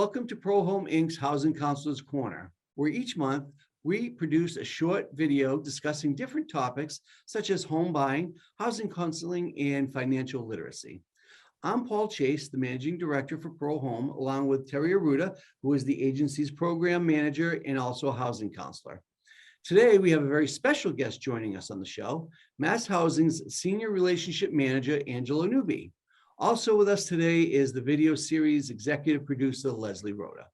welcome to Pro Home Inc.'s Housing Counselors Corner, where each month we produce a short video discussing different topics such as home buying, housing counseling, and financial literacy. I'm Paul Chase, the Managing Director for Pro Home, along with Terry Arruda, who is the agency's program manager and also a housing counselor. Today, we have a very special guest joining us on the show, Mass Housing's Senior Relationship Manager, Angelo Newby. Also with us today is the video series executive producer, Leslie Rhoda.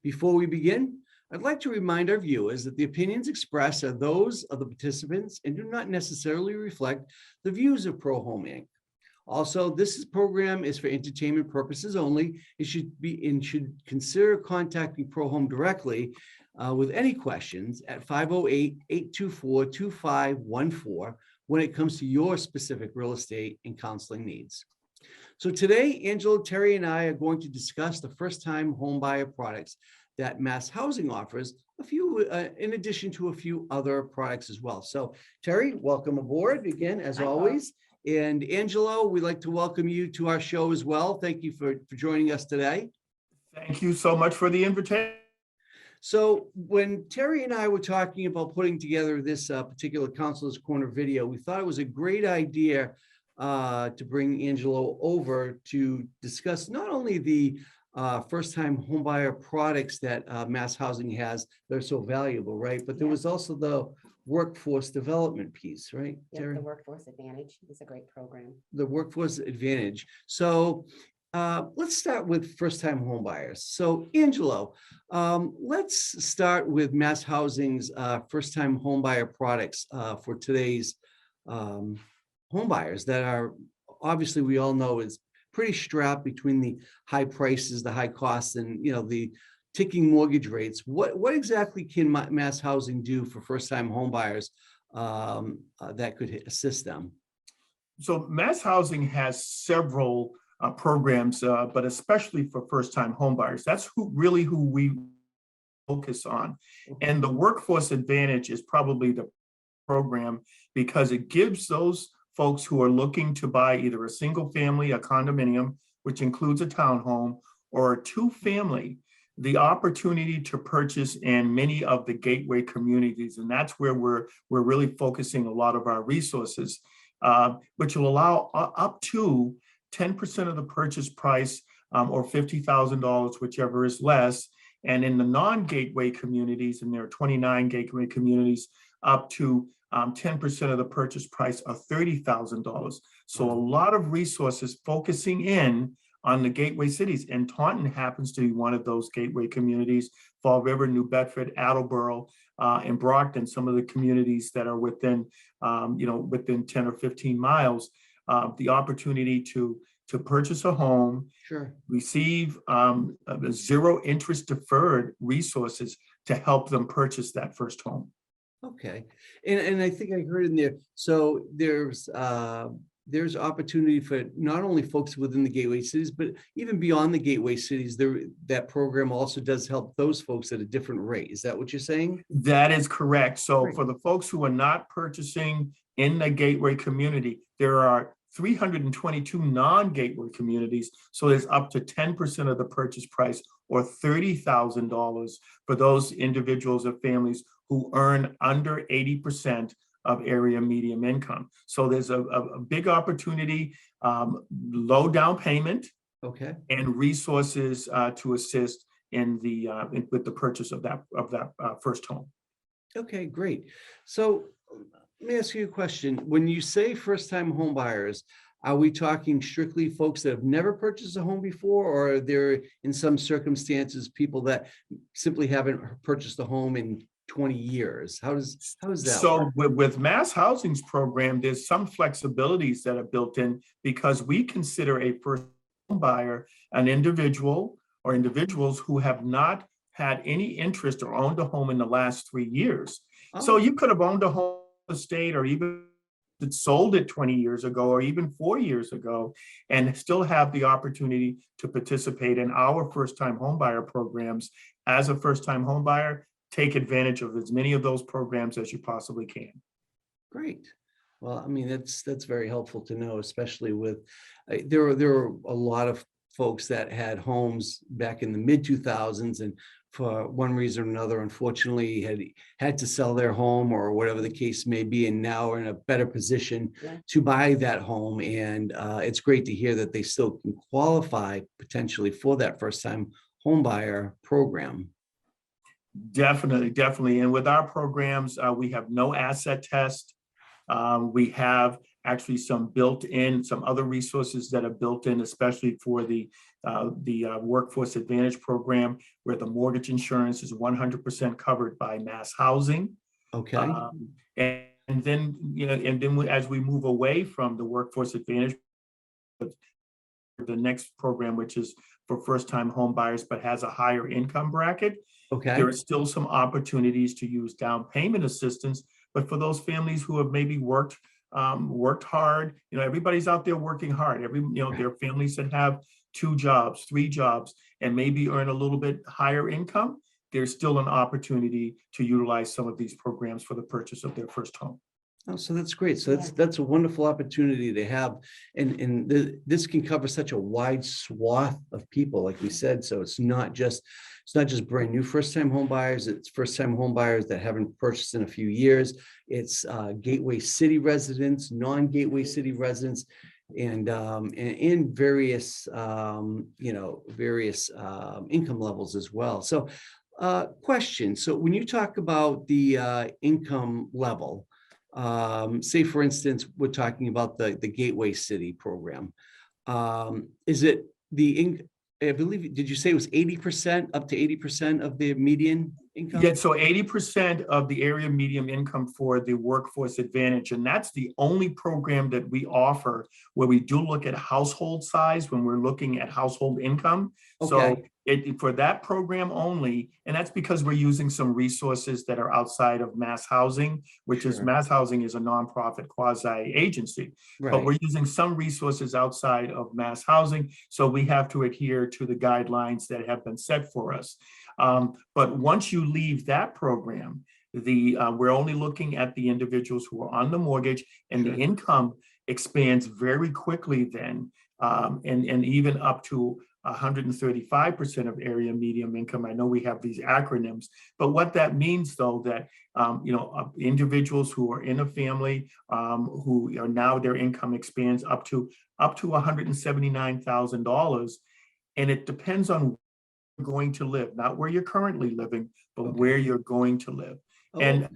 Before we begin, I'd like to remind our viewers that the opinions expressed are those of the participants and do not necessarily reflect the views of Pro Home Inc. Also, this program is for entertainment purposes only. It should consider contacting Pro Home directly with any questions at 508-824-2514 when it comes to your specific real estate and counseling needs. So today, Angelo, Terry, and I are going to discuss the first-time homebuyer products that Mass Housing offers, in addition to a few other products as well. So Terry, welcome aboard again, as always. And Angelo, we'd like to welcome you to our show as well. Thank you for joining us today. Thank you so much for the invitation. So when Terry and I were talking about putting together this particular Counselor's Corner video, we thought it was a great idea to bring Angelo over to discuss not only the first-time homebuyer products that Mass Housing has that are so valuable, right? But there was also the workforce development piece, right, Terry? The Workforce Advantage is a great program. The Workforce Advantage. So let's start with first-time homebuyers. So Angelo, let's start with Mass Housing's first-time homebuyer products for today's homebuyers that are, obviously we all know, is pretty strapped between the high prices, the high costs, and the ticking mortgage rates. What exactly can Mass Housing do for first-time homebuyers that could assist them? So Mass Housing has several programs, but especially for first-time homebuyers. That's who we focus on. And the Workforce Advantage is probably the program because it gives those folks who are looking to buy either a single family, a condominium, which includes a townhome, or a two-family, the opportunity to purchase in many of the gateway communities. And that's where we're really focusing a lot of our resources, which will allow up to 10% of the purchase price or $50,000, whichever is less. And in the non-gateway communities, and there are 29 gateway communities, up to 10% of the purchase price of $30,000. So a lot of resources focusing in on the gateway cities, and Taunton happens to be one of those gateway communities. Fall River, New Bedford, Attleboro, and Brockton, some of the communities that are within, within 10 or 15 miles, the opportunity to purchase a home, receive zero interest deferred resources to help them purchase that first home. Okay, and I think I heard in there, so there's opportunity for not only folks within the gateway cities, but even beyond the gateway cities. That program also does help those folks at a different rate. Is that what you're saying? That is correct. So for the folks who are not purchasing in the gateway community, there are 322 non-gateway communities. So there's up to 10% of the purchase price or $30,000 for those individuals or families who earn under 80% of area median income. So there's a big opportunity, low down payment, and resources to assist in with the purchase of that first home. Okay, great. So let me ask you a question. When you say first-time home buyers, are we talking strictly folks that have never purchased a home before, or are there, in some circumstances, people that simply haven't purchased a home in 20 years? How does that so work? with Mass Housing's program, there's some flexibilities that are built in because we consider a first home buyer an individual or individuals who have not had any interest or owned a home in the last 3 years. So you could have owned a home estate or even sold it 20 years ago or even 4 years ago and still have the opportunity to participate in our first-time homebuyer programs. As a first-time homebuyer, take advantage of as many of those programs as you possibly can. Great. Well, I mean, that's very helpful to know, especially with there are a lot of folks that had homes back in the mid 2000s and for one reason or another, unfortunately, had to sell their home or whatever the case may be, and now are in a better position Yeah. to buy that home. And it's great to hear that they still can qualify potentially for that first-time home buyer program. Definitely, definitely. And with our programs, we have no asset test. We have actually some other resources that are built in, especially for the Workforce Advantage program, where the mortgage insurance is 100% covered by Mass Housing. Okay. And then, as we move away from the Workforce Advantage, the next program, which is for first-time home buyers, but has a higher income bracket, Okay. there are still some opportunities to use down payment assistance. But for those families who have maybe worked hard, everybody's out there working hard. There are families that have 2 jobs, 3 jobs, and maybe earn a little bit higher income. There's still an opportunity to utilize some of these programs for the purchase of their first home. Oh, so that's great. So that's a wonderful opportunity to have, and this can cover such a wide swath of people, like we said. So it's not just brand new first-time home buyers. It's first-time home buyers that haven't purchased in a few years. It's Gateway City residents, non-Gateway City residents, and in various income levels as well. So, question. So when you talk about the income level. Say, for instance, we're talking about the Gateway City program. Is it I believe, did you say it was 80%, up to 80% of the median income? Yeah, so 80% of the area median income for the Workforce Advantage, and that's the only program that we offer where we do look at household size when we're looking at household income. So for that program only, and that's because we're using some resources that are outside of Mass Housing, which is Mass Housing is a nonprofit quasi agency, but we're using some resources outside of Mass Housing. So we have to adhere to the guidelines that have been set for us. But once you leave that program, we're only looking at the individuals who are on the mortgage, and the income expands very quickly then, and even up to 135% of area median income. I know we have these acronyms, but what that means, though, that individuals who are in a family who are now their income expands up to $179,000, and it depends on going to live, not where you're currently living, but where you're going to live. And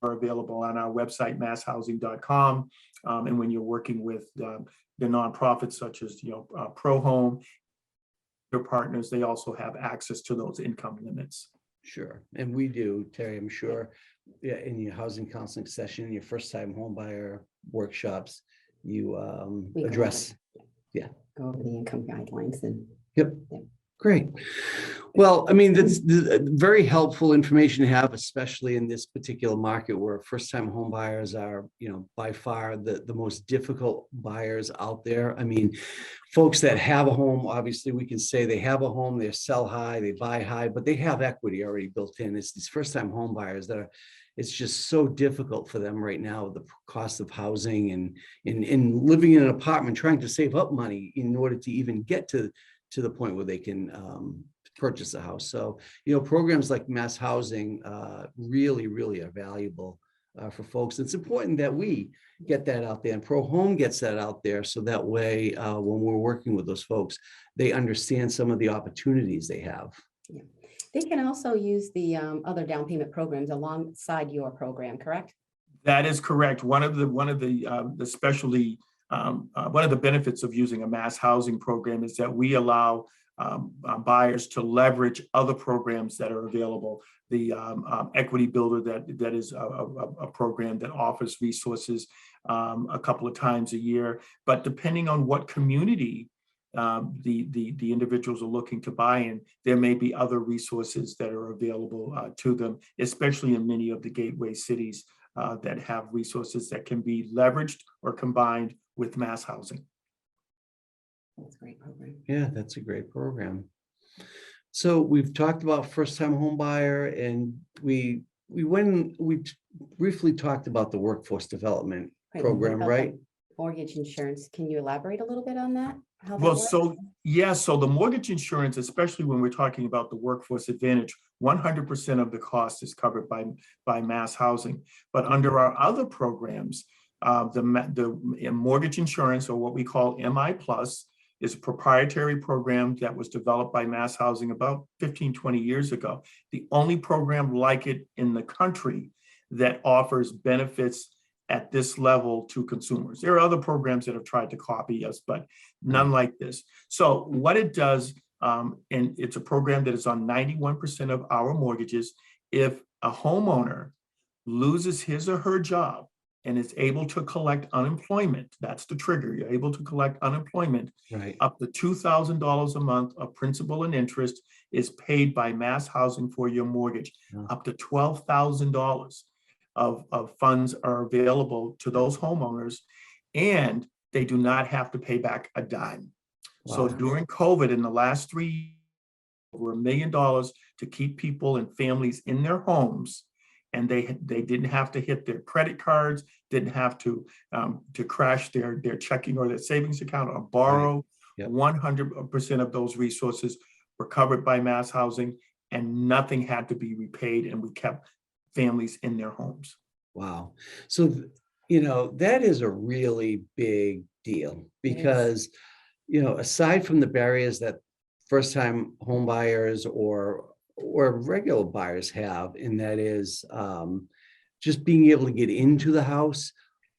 are available on our website, masshousing.com. And when you're working with the nonprofits such as Pro Home, your partners, they also have access to those income limits. Sure. And we do, Terry, I'm sure, in your housing counseling session, your first time home buyer workshops, you address. Go over the income guidelines and. Great. Well, I mean, that's very helpful information to have, especially in this particular market where first-time home buyers are, by far the most difficult buyers out there. I mean, folks that have a home, obviously we can say they have a home, they sell high, they buy high, but they have equity already built in. It's these first-time home buyers that it's just so difficult for them right now, the cost of housing and living in an apartment, trying to save up money in order to even get to the point where they can purchase a house. So, programs like Mass Housing really, really are valuable for folks. It's important that we get that out there, and Pro Home gets that out there, so that way, when we're working with those folks, they understand some of the opportunities they have. Yeah. They can also use the other down payment programs alongside your program, correct? That is correct. One of the benefits of using a Mass Housing program is that we allow buyers to leverage other programs that are available. The Equity Builder, that is a program that offers resources a couple of times a year. But depending on what community the individuals are looking to buy in, there may be other resources that are available to them, especially in many of the gateway cities that have resources that can be leveraged or combined with Mass Housing. That's a great program. Yeah, that's a great program. So we've talked about first-time home buyer, and we briefly talked about the workforce development program, right? Mortgage insurance. Can you elaborate a little bit on that? how that Well, works? so the mortgage insurance, especially when we're talking about the Workforce Advantage, 100% of the cost is covered by Mass Housing. But under our other programs, the mortgage insurance, or what we call MI Plus, is a proprietary program that was developed by Mass Housing about 15, 20 years ago. The only program like it in the country that offers benefits at this level to consumers. There are other programs that have tried to copy us, but none like this. So what it does, and it's a program that is on 91% of our mortgages. If a homeowner loses his or her job and is able to collect unemployment, that's the trigger. You're able to collect unemployment. Right. Up to $2,000 a month of principal and interest is paid by Mass Housing for your mortgage. Yeah. Up to $12,000 of funds are available to those homeowners, and they do not have to pay back a dime. So Wow. during COVID, in the last 3 years, over $1 million to keep people and families in their homes. And they didn't have to hit their credit cards, didn't have to crash their checking or their savings account or borrow. Yep. 100% of those resources were covered by Mass Housing, and nothing had to be repaid, and we kept families in their homes. Wow. So, that is a really big deal because, aside from the barriers that first-time home buyers or regular buyers have, and that is just being able to get into the house,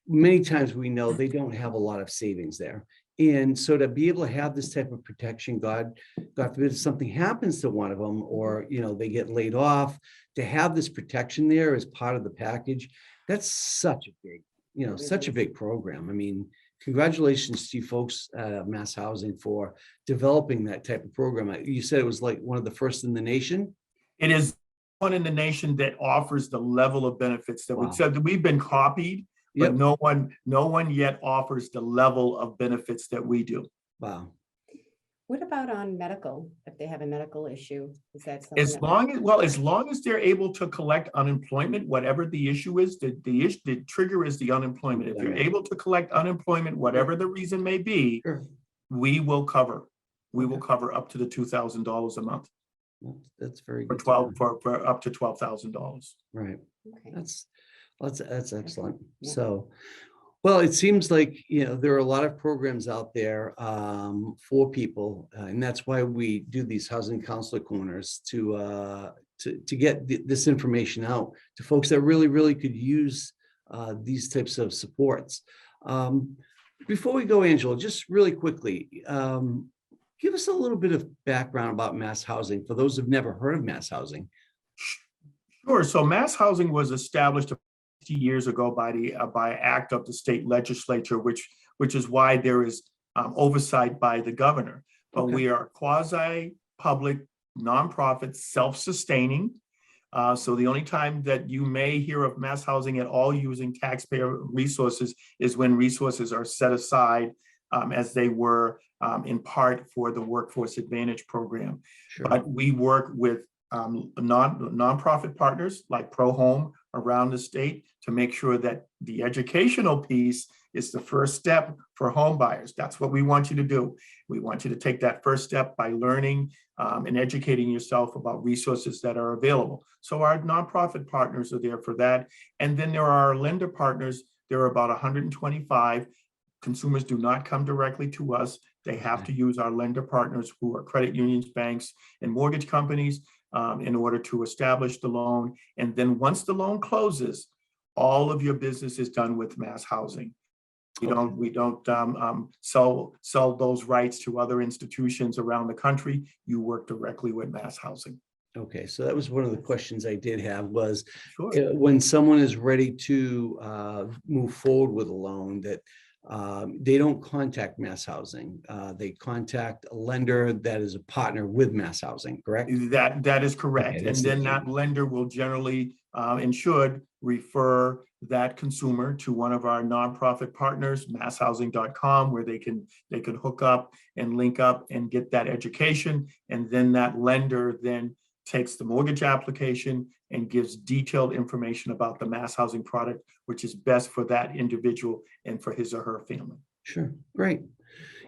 many times we know they don't have a lot of savings there. And so to be able to have this type of protection, God forbid if something happens to one of them, or, they get laid off, to have this protection there as part of the package, that's such a big, such a big program. I mean, congratulations to you folks at Mass Housing for developing that type of program. You said it was like one of the first in the nation? It is one in the nation that offers the level of benefits that Wow. we said that we've been copied, but Yep. no one yet offers the level of benefits that we do. Wow. What about on medical, if they have a medical issue? Is that something? As long as they're able to collect unemployment, whatever the issue is, the trigger is the unemployment. If you're able to collect unemployment, whatever the reason may be, Sure. we will cover. We will Okay. cover up to the $2,000 a month That's very for good. to know. for up to $12,000. Right. Okay. That's excellent. Yeah. So, well, it seems like, there are a lot of programs out there for people, and that's why we do these housing counselor corners to get this information out to folks that really, really could use these types of supports. Before we go, Angela, just really quickly, give us a little bit of background about Mass Housing for those who've never heard of Mass Housing. Sure. So Mass Housing was established 50 years ago by act of the state legislature, which is why there is oversight by the governor. But Okay. we are quasi-public, nonprofit, self-sustaining. So the only time that you may hear of Mass Housing at all using taxpayer resources is when resources are set aside as they were in part for the Workforce Advantage program. Sure. But we work with nonprofit partners like ProHome around the state to make sure that the educational piece is the first step for home buyers. That's what we want you to do. We want you to take that first step by learning and educating yourself about resources that are available. So our nonprofit partners are there for that. And then there are our lender partners. There are about 125. Consumers do not come directly to us. They have to use our lender partners, who are credit unions, banks, and mortgage companies, in order to establish the loan. And then once the loan closes, all of your business is done with Mass Housing. We don't sell those rights to other institutions around the country. You work directly with Mass Housing. Okay, so that was one of the questions I did have was Sure. when someone is ready to move forward with a loan, that they don't contact Mass Housing. They contact a lender that is a partner with Mass Housing, correct? That is correct. Okay, And then that lender will generally and should refer that consumer to one of our nonprofit partners, masshousing.com, where they can hook up and link up and get that education. And then that lender then takes the mortgage application and gives detailed information about the Mass Housing product, which is best for that individual and for his or her family. Sure, great.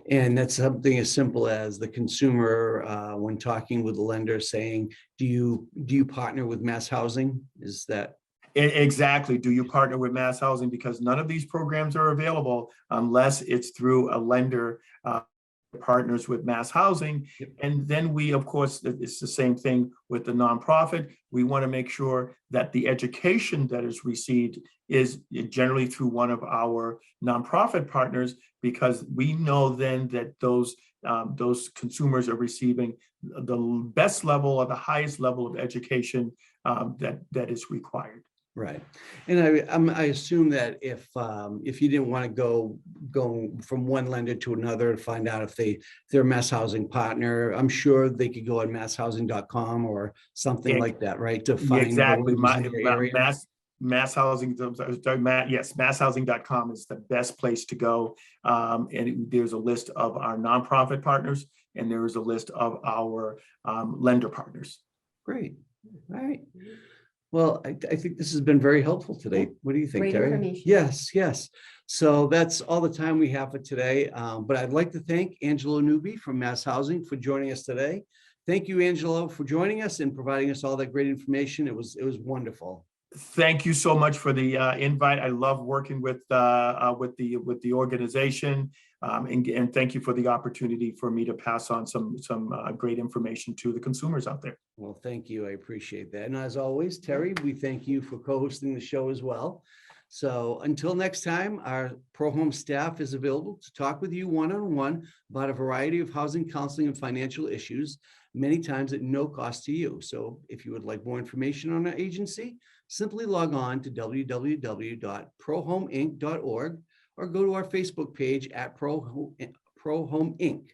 And that's something as simple as the consumer, when talking with the lender, saying, do you partner with Mass Housing? Is that? Exactly. Do you partner with Mass Housing? Because none of these programs are available unless it's through a lender partners with Mass Housing. Yep. And then we, of course, it's the same thing with the nonprofit. We want to make sure that the education that is received is generally through one of our nonprofit partners, because we know then that those consumers are receiving the best level or the highest level of education that is required. Right. And I assume that if you didn't want to go from one lender to another to find out if they're a Mass Housing partner, I'm sure they could go on masshousing.com or something like that, right? To Yeah, find exactly. the lenders in their area. Mass Housing, yes, masshousing.com is the best place to go. And there's a list of our nonprofit partners, and there is a list of our lender partners. Great. All right. Well, I think this has been very helpful today. What do you think, Great Terry? information. Yes, yes. So that's all the time we have for today. But I'd like to thank Angelo Newby from Mass Housing for joining us today. Thank you, Angelo, for joining us and providing us all that great information. It was wonderful. Thank you so much for the invite. I love working with the organization, and thank you for the opportunity for me to pass on some great information to the consumers out there. Well, thank you. I appreciate that. And as always, Terry, we thank you for co-hosting the show as well. So until next time, our ProHome staff is available to talk with you one-on-one about a variety of housing, counseling, and financial issues, many times at no cost to you. So if you would like more information on our agency, simply log on to www.prohomeinc.org or go to our Facebook page at ProHome Inc.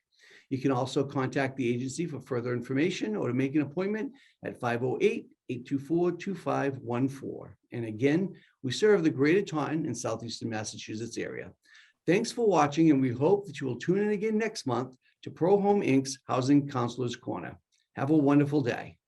You can also contact the agency for further information or to make an appointment at 508-824-2514. And again, we serve the greater Taunton and southeastern Massachusetts area. Thanks for watching, and we hope that you will tune in again next month to ProHome Inc.'s Housing Counselors Corner. Have a wonderful day.